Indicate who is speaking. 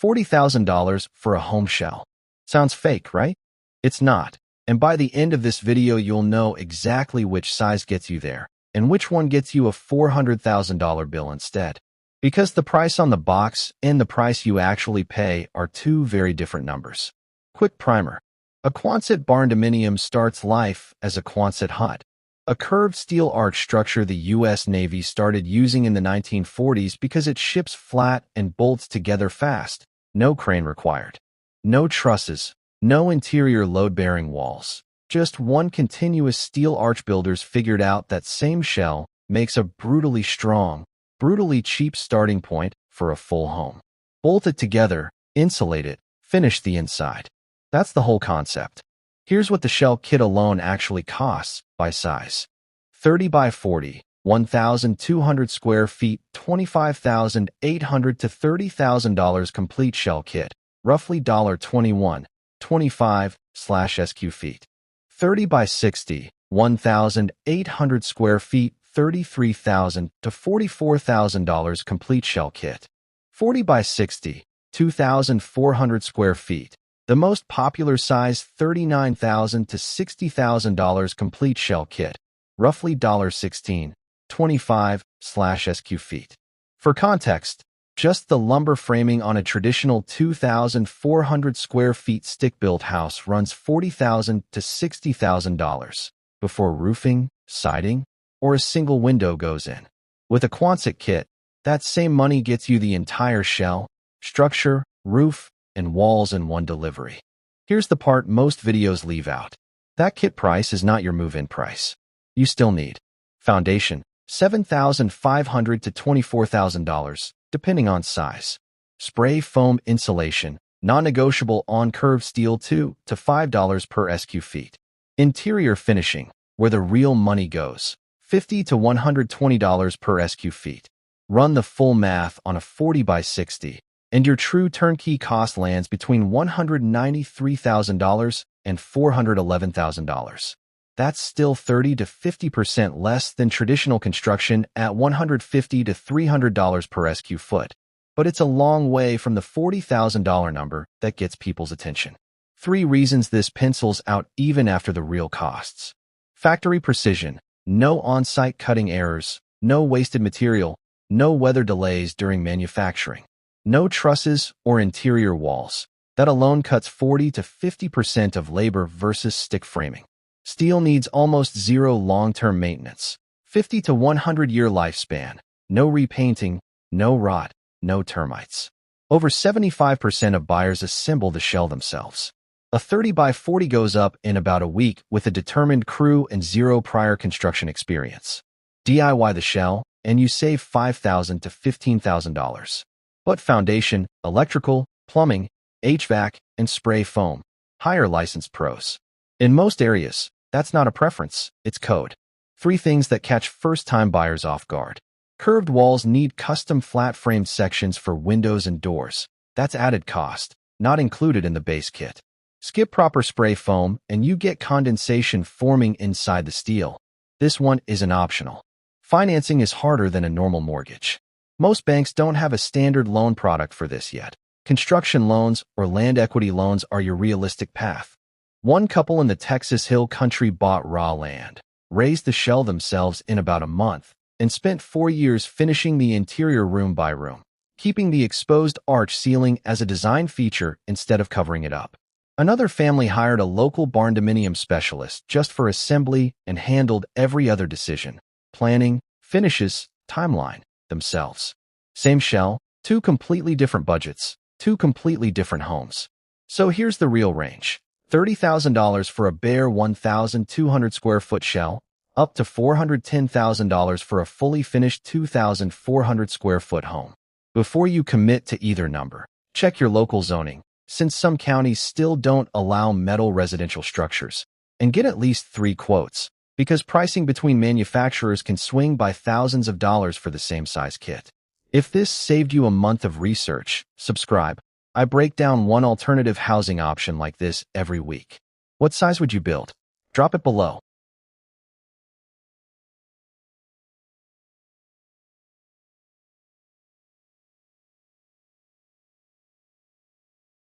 Speaker 1: $40,000 for a home shell. Sounds fake, right? It's not. And by the end of this video, you'll know exactly which size gets you there and which one gets you a $400,000 bill instead. Because the price on the box and the price you actually pay are two very different numbers. Quick primer. A Quonset Barndominium starts life as a Quonset hut, a curved steel arch structure the U.S. Navy started using in the 1940s because it ships flat and bolts together fast. No crane required. No trusses. No interior load-bearing walls. Just one continuous steel arch. Builders figured out that same shell makes a brutally strong, brutally cheap starting point for a full home. Bolt it together, insulate it, finish the inside. That's the whole concept. Here's what the shell kit alone actually costs by size. 30 by 40, 1,200 square feet, $25,800 to $30,000 complete shell kit, roughly $21.25/SQ feet. 30 by 60, 1,800 square feet, $33,000 to $44,000 complete shell kit. 40 by 60, 2,400 square feet. The most popular size, $39,000 to $60,000 complete shell kit, roughly $16.25/SQ feet. For context, just the lumber framing on a traditional 2,400 square feet stick-built house runs $40,000 to $60,000 before roofing, siding, or a single window goes in. With a Quonset kit, that same money gets you the entire shell, structure, roof, and walls in one delivery. Here's the part most videos leave out. That kit price is not your move-in price. You still need foundation, $7,500 to $24,000, depending on size. Spray foam insulation, non-negotiable on curved steel, $2 to $5 per SQ feet. Interior finishing, where the real money goes, $50 to $120 per SQ feet. Run the full math on a 40 by 60, and your true turnkey cost lands between $193,000 and $411,000. That's still 30 to 50% less than traditional construction at $150 to $300 per SQ foot. But it's a long way from the $40,000 number that gets people's attention. 3 reasons this pencils out even after the real costs. Factory precision, no on-site cutting errors, no wasted material, no weather delays during manufacturing, no trusses or interior walls. That alone cuts 40 to 50% of labor versus stick framing. Steel needs almost zero long-term maintenance, 50 to 100-year lifespan, no repainting, no rot, no termites. Over 75% of buyers assemble the shell themselves. A 30 by 40 goes up in about a week with a determined crew and zero prior construction experience. DIY the shell, and you save $5,000 to $15,000. But foundation, electrical, plumbing, HVAC, and spray foam, hire licensed pros. In most areas, that's not a preference, it's code. 3 things that catch first-time buyers off guard. Curved walls need custom flat-framed sections for windows and doors. That's added cost, not included in the base kit. Skip proper spray foam, and you get condensation forming inside the steel. This one isn't optional. Financing is harder than a normal mortgage. Most banks don't have a standard loan product for this yet. Construction loans or land equity loans are your realistic path. One couple in the Texas Hill Country bought raw land, raised the shell themselves in about a month, and spent 4 years finishing the interior room by room, keeping the exposed arch ceiling as a design feature instead of covering it up. Another family hired a local barndominium specialist just for assembly and handled every other decision, planning, finishes, timeline, themselves. Same shell, 2 completely different budgets, 2 completely different homes. So here's the real range. $30,000 for a bare 1,200 square foot shell, up to $410,000 for a fully finished 2,400 square foot home. Before you commit to either number, check your local zoning, since some counties still don't allow metal residential structures, and get at least 3 quotes, because pricing between manufacturers can swing by thousands of dollars for the same size kit. If this saved you a month of research, subscribe. I break down one alternative housing option like this every week. What size would you build? Drop it below.